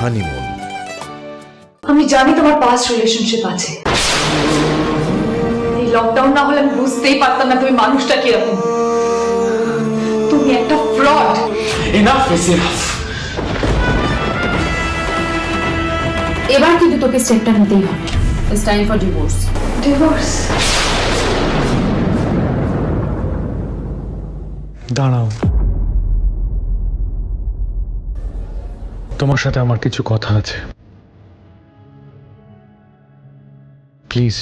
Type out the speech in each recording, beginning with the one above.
Honeymoon. আমি জানি তোমার পাস্ট রিলেশনশিপ আছে। এই লকডাউন না হলে আমি বুঝতেই পারতাম না তুমি মানুষটা কিরকম। তুমি একটা ফ্রড। Enough is enough. এবার কিন্তু তোকে স্টেপটা নিতেই হবে। It's time for divorce. Divorce? দাঁড়াও, তোমার সাথে আমার কিছু কথা আছে, প্লিজ।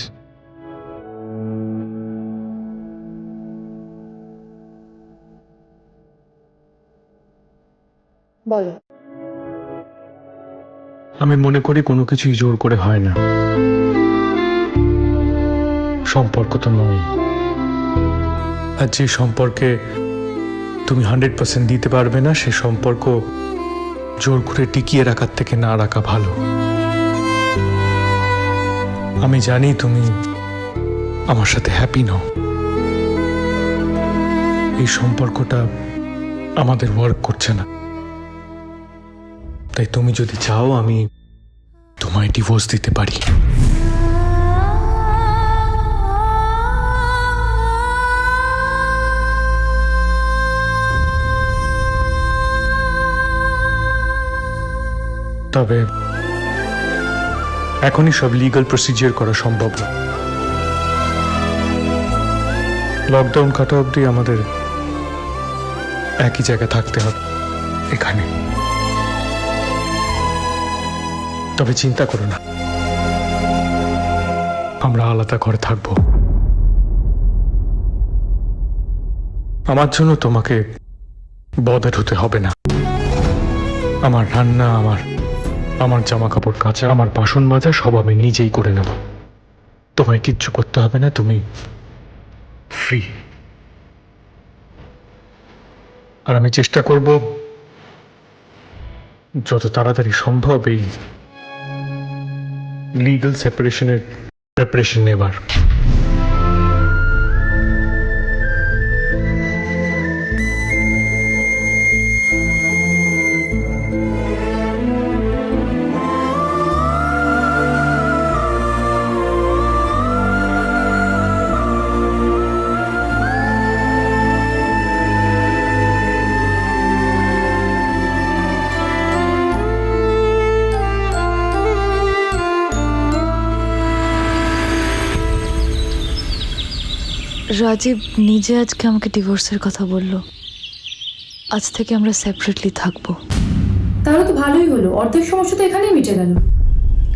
বলো। আমি মনে করি কোনো কিছুই জোর করে হয় না। সম্পর্ক তো নয়, আর যে সম্পর্কে তুমি 100% দিতে পারবে না, সে সম্পর্ক জোর করে টিকিয়ে রাখার থেকে না রাখা ভালো। আমি জানি তুমি আমার সাথে হ্যাপি নও, এই সম্পর্কটা আমাদের ওয়ার্ক করছে না। তাই তুমি যদি চাও আমি তোমায় ডিভোর্স দিতে পারি। তবে এখনই সব লিগ্যাল প্রসিজিয়ার করা সম্ভব না। লকডাউন কাটা অবধি আমাদের একই জায়গায় থাকতে হবে, এখানে। তবে চিন্তা করো না, আমরা আলাদা ঘরে থাকব। আমার জন্য তোমাকে বদার হতে হবে না। আমার রান্না, আমার জামা কাপড় কাচা, আমার বাসন মাজা সব আমি নিজেই করে নেব। তোমায় কিচ্ছু করতে হবে না, তুমি ফ্রি। আর আমি চেষ্টা করব যত তাড়াতাড়ি সম্ভব এই লিগ্যাল সেপারেশনের প্রিপারেশন নেবার। রাজীব নিজে আজকে আমাকে ডিভোর্সের কথা বলল। আজ থেকে আমরা সেপারেটলি থাকবো। তাহলে তো ভালোই হলো, অর্ধেক সমস্যা তো এখানেই মিটে গেল।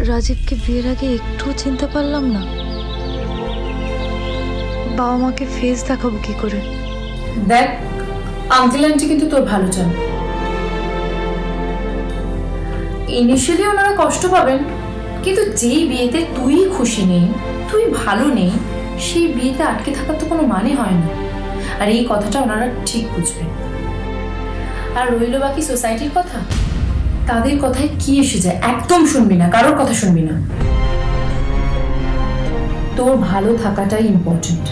রাজীবকে বিয়ের আগে একটু চিনতে পারলাম না। বাবা মাকে ফেস দেখাবো কি করে? দেখ, আঙ্কেল আন্টি কিন্তু তোর ভালো চান। ইনিশিয়ালি ওনারা কষ্ট পাবেন, কিন্তু যেই বিয়েতে তুই খুশি নেই, তুই ভালো নেই, সেই বিয়েতে আটকে থাকার তো কোনো মানে হয় না। আর এই কথাটা ওনারা ঠিক বুঝবেন। আর রইল বাকি সোসাইটির কথা, তাদের কথায় কি এসে যায়? একদম শুনবি না, কারোর কথা শুনবি না। তোর ভালো থাকাটাই ইম্পর্টেন্ট,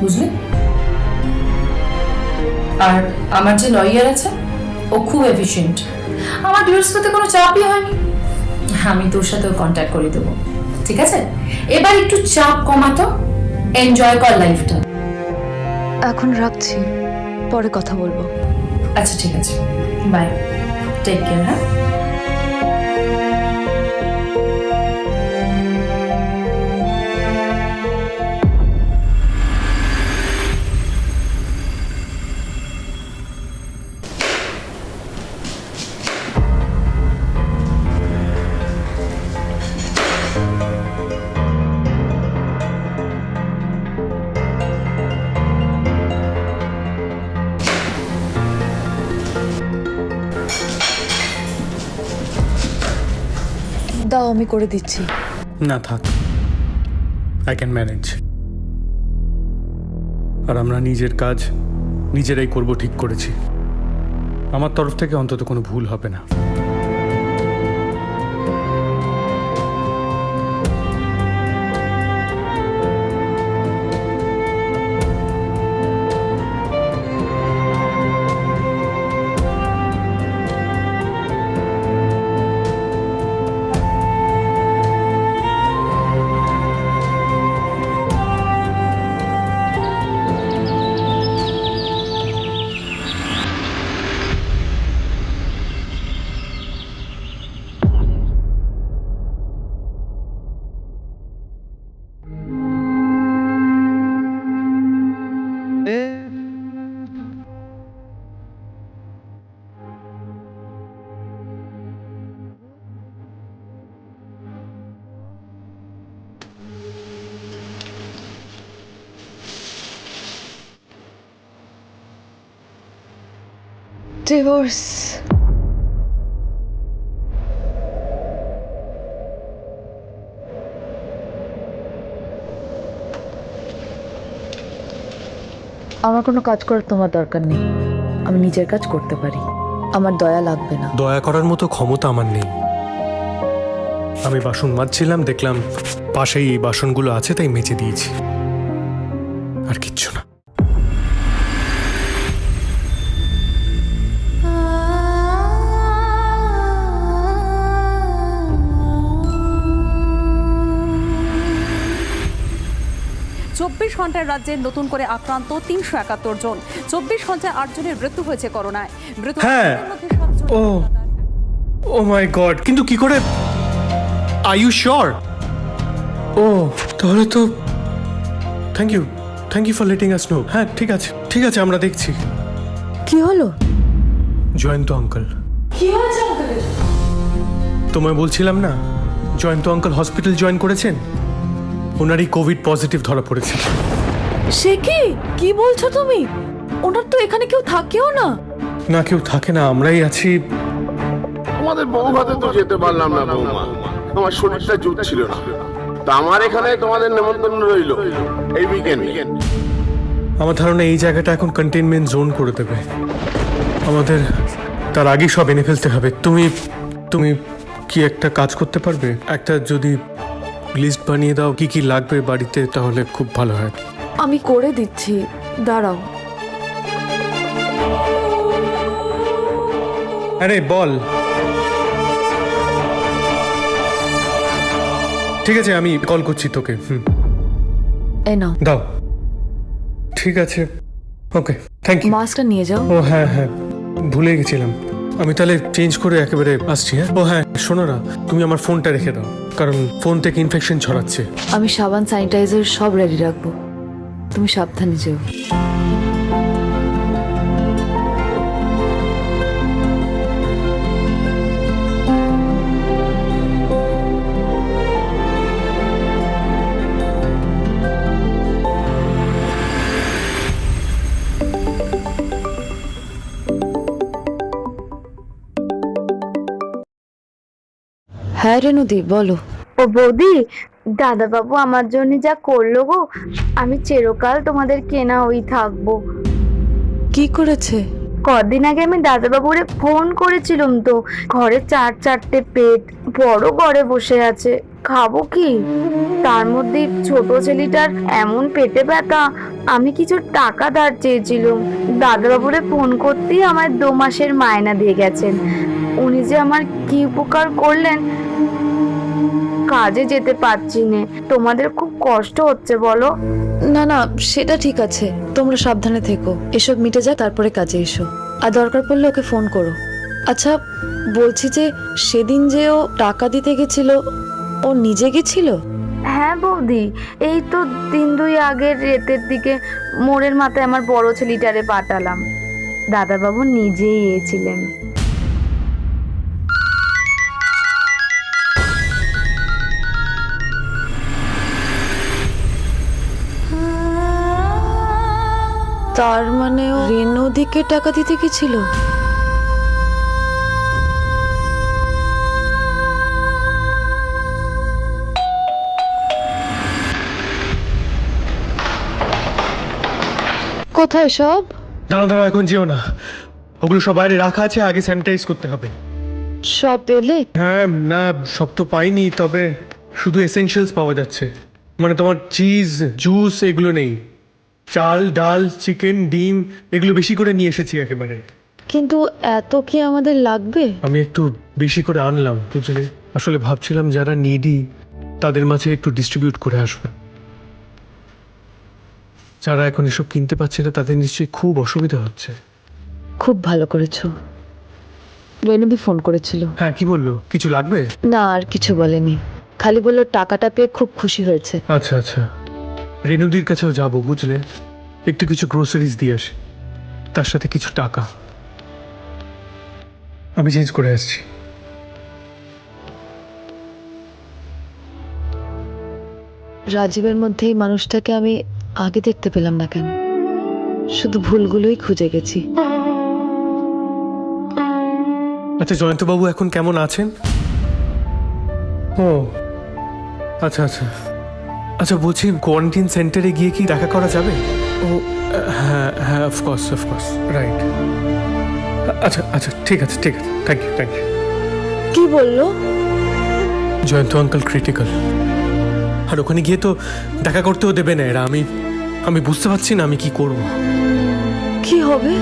বুঝলি? আর আমার যে লয়ার আছে, ও খুব এফিশিয়েন্ট। আমার ডিভোর্স পেতে কোনো চাপই হয়নি। আমি তোর সাথে কন্ট্যাক্ট করে দেবো, ঠিক আছে? এবার একটু চাপ কমাতো, এনজয় কর লাইফটা। এখন রাখছি, পরে কথা বলবো। আচ্ছা ঠিক আছে, বাই, টেক কেয়ার। হ্যাঁ, দাও, আমি করে দিচ্ছি। না থাক, আই ক্যান ম্যানেজ। আর আমরা নিজের কাজ নিজেরাই করব ঠিক করেছি। আমার তরফ থেকে অন্তত কোনো ভুল হবে না। ডিভোর্স। আমার কোনো কাজ করার তোমার দরকার নেই, আমি নিজের কাজ করতে পারি, আমার দয়া লাগবে না। দয়া করার মতো ক্ষমতা আমার নেই। আমি বাসন মাজছিলাম, দেখলাম পাশেই এই বাসনগুলো আছে, তাই মেজে দিয়েছি, আর কিচ্ছু না। চব্বিশ ঘন্টায় রাজ্যে নতুন করে আক্রান্ত ৩৭১ জন। ২৪ ঘন্টায় ৮ জনের মৃত্যু হয়েছে করোনায়। মৃত হ্যাঁ। মধ্যে ৭ জন ও ও মাই গড, কিন্তু কি করে? Are you sure? ও তাহলে তো thank you for letting us know. হ্যাঁ ঠিক আছে ঠিক আছে, আমরা দেখছি। কি হলো? জয়ন্ত আঙ্কেল। কি হয়েছে আঙ্কেলের? তোমায় বলছিলাম না, জয়ন্ত আঙ্কেল হসপিটাল জয়েন করেছেন, ওনারই কোভিড পজিটিভ ধরা পড়েছে। সে কি বলছো তুমি? ওনার তো এখানে কেউ থাকেও না। না কেউ থাকে না, আমরাই আছি। আমাদের বৌভাতে তো যেতে পারলাম না বৌমা, আমার শরীরটা জুট ছিল না। তা আমার এখানে তোমাদের নেমন্তন্ন রইল এই উইকেন্ড। আমার ধারণা এই জায়গাটা এখন কন্টেইনমেন্ট জোন করে দেবে আমাদের, তার আগেই সব এনে ফেলতে হবে। তুমি তুমি কি একটা কাজ করতে পারবে? একটা যদি লিস্ট বানিয়ে দাও কি কি লাগবে বাড়িতে, তাহলে খুব ভালো হয়। আমি করে দিচ্ছি, দাঁড়াও। আরে বল। ঠিক আছে, আমি কল করছি তোকে। এই নাও। দাও। ঠিক আছে, ওকে, থ্যাংক ইউ। মাস্কটা নিয়ে যাও। ও হ্যাঁ হ্যাঁ, ভুলে গেছিলাম। আমি তাহলে চেঞ্জ করে একেবারে আসছি। হ্যাঁ, ও হ্যাঁ শোনো না, তুমি আমার ফোনটা রেখে দাও, কারণ ফোন থেকে ইনফেকশন ছড়াচ্ছে। আমি সাবান, স্যানিটাইজার সব রেডি রাখবো, তুমি সাবধানে যেও। হ্যাঁ রেনুদি, বলো। ও বৌদি, দাদাবাবু আমার জন্য যা করলো গো, আমি চিরকাল তোমাদের কেনা হই থাকবো। কি করেছে? কদিন আগে আমি দাদাবাবুরে ফোন করেছিলাম তো, ঘরে চারটে পেট, বড় ঘরে বসে আছে, খাবো কি? তার মধ্যে ছোট ছেলেটার এমন পেটে ব্যথা, আমি কিছু টাকা ধার চেয়েছিলাম। দাদাবাবুরে ফোন করতেই আমার 2 মাসের মায়না দিয়ে গেছেন। উনি যে আমার কি উপকার করলেন, কাজে যেতে পারছি না, তোমাদের খুব কষ্ট হচ্ছে বলো? না না, সেটা ঠিক আছে, তোমরা সাবধানে থেকো, এসব মিটে যাক তারপরে কাজে এসো, আর দরকার পড়লে ওকে ফোন করো। আচ্ছা বলছি যে সেদিন যে ও টাকা দিতে গেছিল, ও নিজে গেছিল? হ্যাঁ বৌদি, এই তো 3-2 আগের রাতের দিকে মোড়ের মাথায় আমার বড় ছেলেটারে পাঠালাম, দাদাবাবু নিজেই এসেছিলেন। তার মানে ও রেনুদিকে টাকা দিতে গেছিল? কোথায় সব? দাঁড়া দাঁড়া, এখন যেও না, ওগুলো সব বাইরে রাখা আছে, আগে স্যানিটাইজ করতে হবে। সব পেলে? হ্যাঁ, না সব তো পাইনি, তবে শুধু এসেনশিয়ালস পাওয়া যাচ্ছে, মানে তোমার চিজ, জুস এগুলো নেই। চাল, ডাল, চিকেন, ডিম এগুলো বেশি করে নিয়ে এসেছি একেবারে। কিন্তু এত কি আমাদের লাগবে? আমি একটু বেশি করে আনলাম, বুঝলে, আসলে ভাবছিলাম যারা নিডি তাদের মাঝে একটু ডিস্ট্রিবিউট করে আসবে। যারা এখন এসব কিনতে পারছে না তাদের নিশ্চয়ই খুব অসুবিধা হচ্ছে। খুব ভালো করেছো। রেনুদি ফোন করেছিল। হ্যাঁ, কি বললো? কিছু লাগবে? না, আর কিছু বলেনি, খালি বললো টাকাটা পেয়ে খুব খুশি হয়েছে। আচ্ছা আচ্ছা, রেনুদির কাছেও যাবো, বুঝলে, একটু কিছু গ্রোসারিজ দিয়ে আসি, তার সাথে কিছু টাকা। আমি চেঞ্জ করে আসছি। রাজীবের মধ্যে এই মানুষটাকে আমি আগে দেখতে পেলাম না কেন? শুধু ভুলগুলোই খুঁজে গেছি। আচ্ছা, জয়ন্তবাবু এখন কেমন আছেন? ও আচ্ছা আচ্ছা আচ্ছা, বলছি কোয়ারেন্টাইন সেন্টারে গিয়ে কি দেখা করা যাবে? ও হ্যাঁ হ্যাঁ, অফকোর্স অফকোর্স, রাইট। আচ্ছা আচ্ছা, ঠিক আছে ঠিক আছে, থ্যাংক ইউ থ্যাংক ইউ। কি বললো? জয়ন্ত আঙ্কেল ক্রিটিক্যাল, আর ওখানে গিয়ে তো দেখা করতেও দেবে না এরা। আমি বুঝতে পারছি না আমি কি করব। কি হবে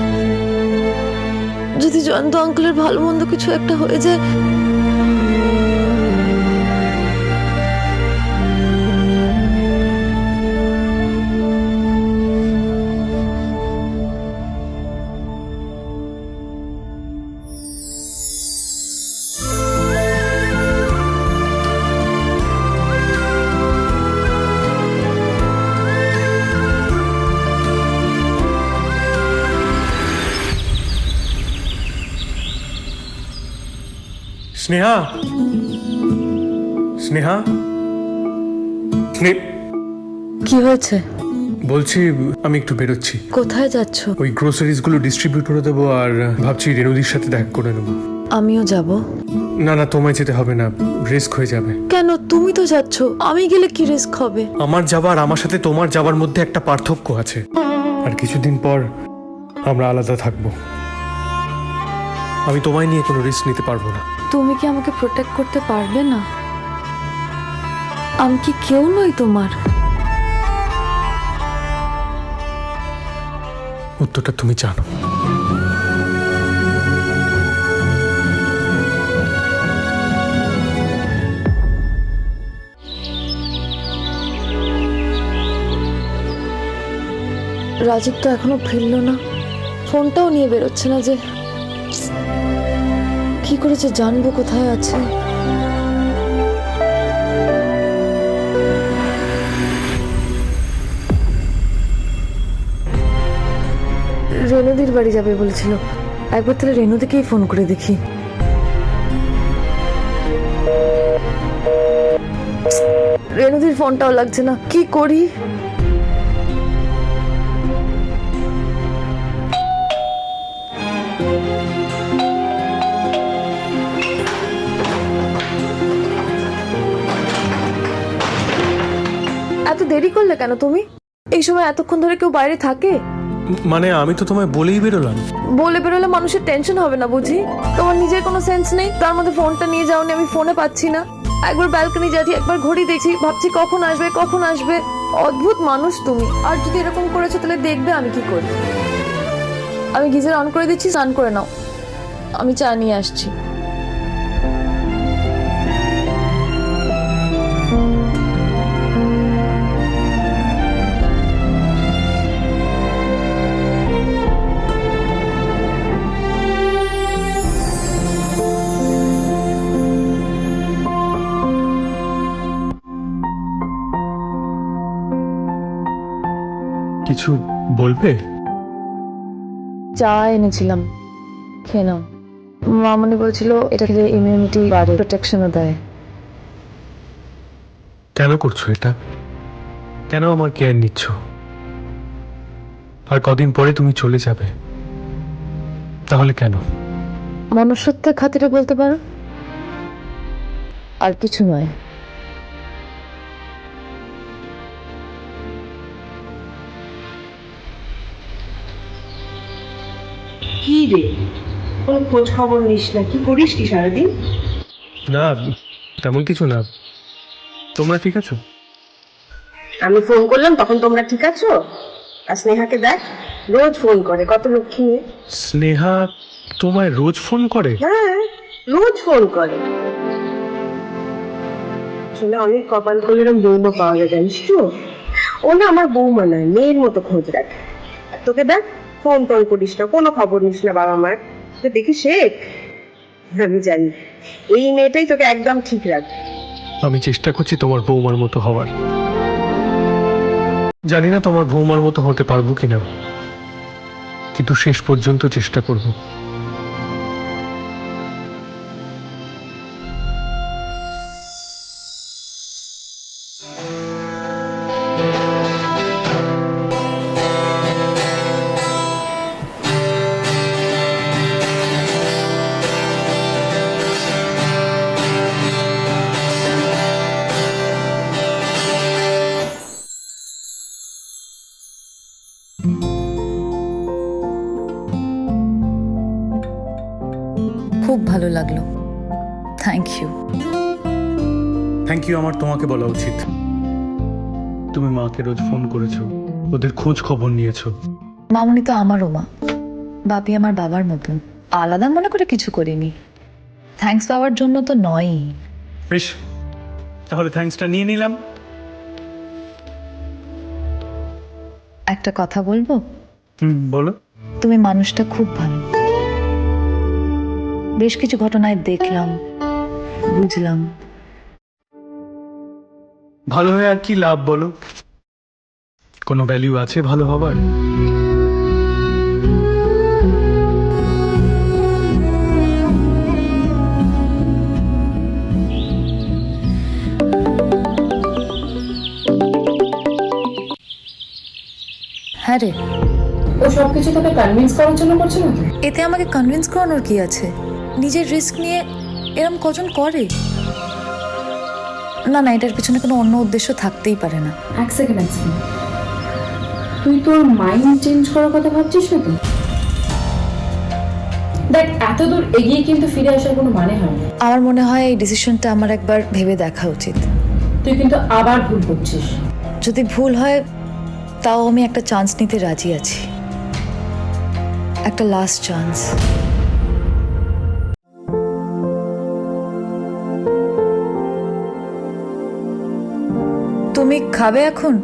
যদি জয়ন্ত আঙ্কেলের ভালো মন্দ কিছু একটা হয়ে যায়? স্নেহা, স্নেহা, কি হয়েছে? বলছি আমি একটু বেরোচ্ছি। কোথায় যাচ্ছ? ওই গ্রোসারিজ গুলো ডিস্ট্রিবিউট করে দেবো, আর ভাবছি রেণুদির সাথে দেখা করে নেবো। আমিও যাব। না না, তোমায় যেতে হবে না, রিস্ক হয়ে যাবে। কেন? তুমি তো যাচ্ছ, আমি গেলে কি রিস্ক হবে? আমার যাবার, আমার সাথে তোমার যাবার মধ্যে একটা পার্থক্য আছে, আর কিছুদিন পর আমরা আলাদা থাকবো। আমি তোমায় নিয়ে কোনো রিস্ক নিতে পারবো না। তুমি কি আমাকে প্রোটেক্ট করতে পারবে না? আমি কি কেউ নই তোমার? উত্তরটা তুমি জানো। রাজীব তো এখনো ফিরলো না, ফোনটাও নিয়ে বেরোচ্ছে না যে। কি করেছে জানবো কোথায় আছে? রেণুদির বাড়ি যাবে বলেছিল, একবার তাহলে রেণুদিকেই ফোন করে দেখি। রেণুদির ফোনটাও লাগছে না, কি করি? এত দেরি করলে কেন তুমি? এই সময় এতক্ষণ ধরে কেউ বাইরে থাকে? মানে আমি তো তোমায় বলেই বেরোলাম। বলে বেরোলে মানুষের টেনশন হবে না বুঝি? তোমার নিজের কোনো সেন্স নেই? তার মধ্যে ফোনটা নিয়ে যাওনি, আমি ফোনে পাচ্ছি না। একবার ব্যালকনি যাচ্ছি, একবার ঘড়ি দেখছি, ভাবছি কখন আসবে কখন আসবে। অদ্ভুত মানুষ তুমি। আর যদি এরকম করেছো তাহলে দেখবে আমি কি করি। আমি গিজার অন করে দিচ্ছি, স্নান করে নাও, আমি চা নিয়ে আসছি। কিছু বলবে? চা এনেছিলাম, খেয়ে নাও। মামনি বলছিল এটা খেলে ইমিউনিটি বাড়ে, প্রোটেকশনও দেয়। কেন করছো এটা? কেন আমার কেয়ার নিচ্ছ? আর কদিন পরে তুমি চলে যাবে, তাহলে কেন? মনুষ্যত্বের খাতিরে বলতে পারো, আর কিছু নয়। কি রে, কোনো খোঁজ খবর নিস না? কি করিস কি সারাদিন? না তেমন কিছু না। তোমরা ঠিক আছো? আমি ফোন করলাম তখন তোমরা ঠিক আছো? আর স্নেহাকে দেখ, রোজ ফোন করে, কত লক্ষ্মী মেয়ে। স্নেহা তোমায় রোজ ফোন করে? হ্যাঁ, রোজ ফোন করে। আসলে অনেক কপাল করলে এরকম বৌমা পাওয়া যায়, জানিস তো? ও না আমার বৌমা নয়, মেয়ের মতো খোঁজ রাখে। আর তোকে দেখ, ফোন টোন করিস না, কোনো খবর নিস না বাবা মার। তো দেখি শেখ, আমি জানি এই মেয়েটাই তোকে একদম ঠিক রাখবে। আমি চেষ্টা করছি তোমার বৌমার মতো হওয়ার। জানি না তোমার বৌমার মতো হতে পারবো কিনা, কিন্তু শেষ পর্যন্ত চেষ্টা করব। খুব ভালো লাগলো, থ্যাংক ইউ। থ্যাংক ইউ আমার তোমাকে বলা উচিত। তুমি মাকে রোজ ফোন করেছো, ওদের খোঁজ খবর নিয়েছো। মামুনি তো আমারও মা, বাপি আমার বাবার মতন, আলাদা মনে করে কিছু করিনি। থ্যাঙ্কস পাওয়ার জন্য তো নয়ই। বেশ, তাহলে থ্যাঙ্কসটা নিয়ে নিলাম। একটা কথা বলবো? বলো। তুমি মানুষটা খুব ভালো। বেশ কিছু ঘটনায় দেখলাম, বুঝলাম। ভালো হয়ে আর কি লাভ বলো? কোনো ভ্যালিউ আছে ভালো হবার? হ্যাঁ রে, ও সবকিছু তোকে কনভিন্স করার জন্য করছে না তো? এতে আমাকে কনভিন্স করানোর কি আছে? নিজের রিস্ক নিয়ে এরম কজন করে? না না, এটার পিছনে কোনো অন্য উদ্দেশ্য থাকতেই পারে না। এক সেকেন্ড, তুই তোর মাইন্ড চেঞ্জ করার কথা ভাবছিস না তো? দেখ, এত দূর এগিয়ে কিন্তু ফিরে আসার কোনো মানে হয় না। আমার মনে হয় এই ডিসিশনটা আমার একবার ভেবে দেখা উচিত। তুই কিন্তু আবার ভুল করছিস। যদি ভুল হয় তাও আমি একটা চান্স নিতে রাজি আছি, একটা লাস্ট চান্স। তুমি খাবে এখন?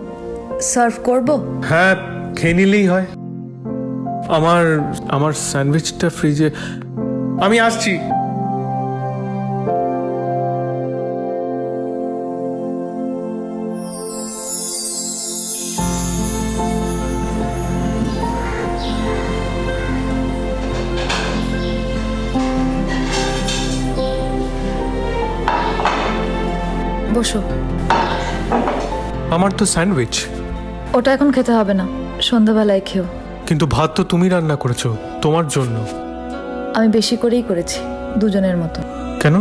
সার্ভ করব? হ্যাঁ, খেয়ে নিলেই হয়। আমার স্যান্ডউইচটা ফ্রিজে, আমি আসছি। বসো। আমার তো স্যান্ডউইচ। ওটা এখন খেতে হবে না, সন্ধ্যাবেলায় খেও। কিন্তু ভাত তো তুমি রান্না করেছো, তোমার জন্য। আমি বেশি করেই করেছি, দুজনের মতো। কেন?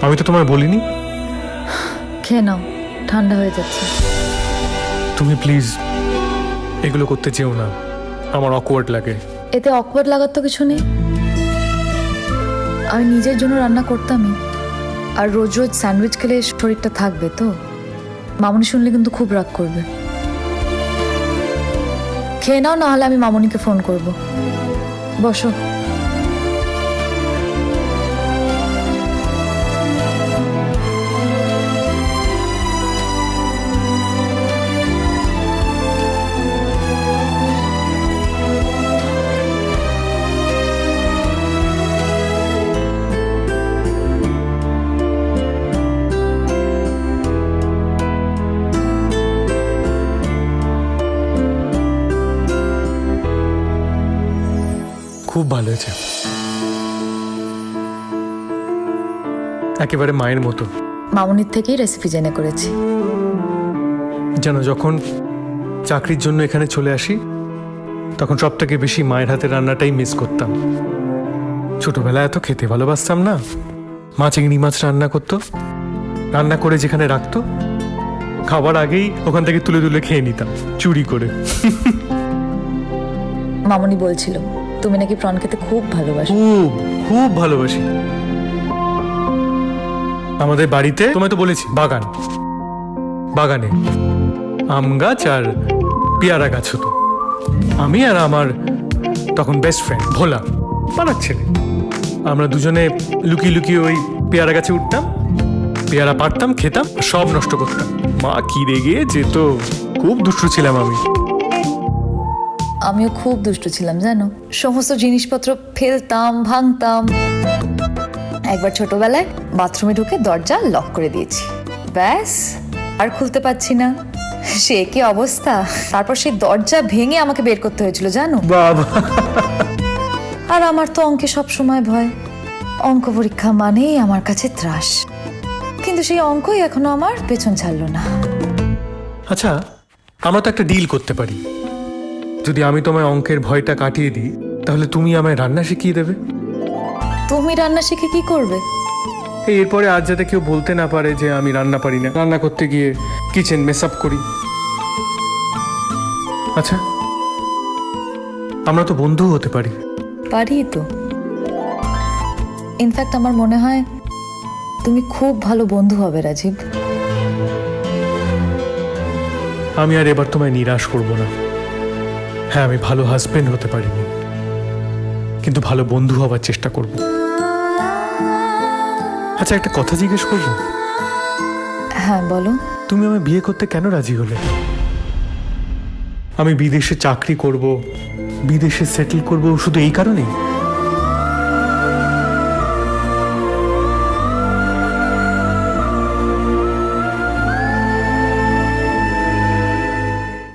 আমি তো তোমায় বলিনি। খেয়ে নাও, ঠান্ডা হয়ে যাচ্ছে। তুমি প্লিজ এগুলো করতে যেও না, আমার অকওয়ার্ড লাগে। এতে অকওয়ার্ড লাগার তো কিছু নেই। আমি নিজের জন্য রান্না করতামই, আর রোজ রোজ স্যান্ডউইচ খেলে শরীরটা থাকবে তো? মামুনি শুনলে কিন্তু খুব রাগ করবে। খেয়ে নাও, না হলে আমি মামুনিকে ফোন করব। বসো। খুব ভালো হয়েছে, একেবারে মায়ের মতো। মামুনির থেকেই রেসিপি জেনে করেছি। যেন যখন চাকরির জন্য এখানে চলে আসি তখন সব থেকে বেশি মায়ের হাতে রান্নাটাই মিস করতাম। ছোটবেলায় এত খেতে ভালোবাসতাম না। মা চিংড়ি মাছ রান্না করতো, রান্না করে যেখানে রাখতো, খাবার আগেই ওখান থেকে তুলে তুলে খেয়ে নিতাম চুরি করে। মামুনি বলছিল তুমি নাকি প্রন খেতে খুব ভালোবাসো। খুব খুব ভালোবাসি। আমাদের বাড়িতে, তোমায় তো বলেছি, বাগানে আম গাছ আর পেয়ারা গাছ হতো। আমি আর আমার তখন বেস্ট ফ্রেন্ড ভোলা, পাড়ার ছেলে, আমরা দুজনে লুকিয়ে লুকিয়ে ওই পেয়ারা গাছে উঠতাম, পেয়ারা পাড়তাম, খেতাম, সব নষ্ট করতাম। মা কি রেগে যেত। খুব দুষ্টু ছিলাম আমি। আমিও খুব দুষ্টু ছিলাম জানো, সমস্ত জিনিসপত্র ফেলতাম, ভাঙতাম। একবার ছোটবেলায় বাথরুমে ঢুকে দরজা লক করে দিয়েছি, ব্যাস আর খুলতে পারছি না। সে কি অবস্থা! তারপর সেই দরজা ভেঙে আমাকে বের করতে হয়েছিল জানো। বাবা, আর আমার তো অঙ্কে সব সময় ভয়, অঙ্ক পরীক্ষা মানেই আমার কাছে ত্রাস। কিন্তু সেই অঙ্কই এখনো আমার পেছন ছাড়লো না। আচ্ছা, আমরা তো একটা ডিল করতে পারি। যদি আমি তোমায় অঙ্কের ভয়টা কাটিয়ে দিই তাহলে তুমি আমায় রান্না শিখিয়ে দেবে। তুমি রান্না শিখে কি করবে? এরপরে আজ যাতে কেউ বলতে না পারে যে আমি রান্না পারি না, রান্না করতে গিয়ে কিচেন মেস আপ করি। আচ্ছা, আমরা তো বন্ধু হতে পারি। পারি তো। ইনফ্যাক্ট আমার মনে হয় তুমি খুব ভালো বন্ধু হবে রাজীব। আমি আর এবার তোমায় নিরাশ করব না। হ্যাঁ, আমি ভালো হাজবেন্ড হতে পারিনি, কিন্তু ভালো বন্ধু হবার চেষ্টা করব। আচ্ছা, একটা কথা জিজ্ঞেস করব? হ্যাঁ বলো। তুমি আমায় বিয়ে করতে কেন রাজি হলে? আমি বিদেশে চাকরি করব, বিদেশে সেটেল করব, শুধু এই কারণেই?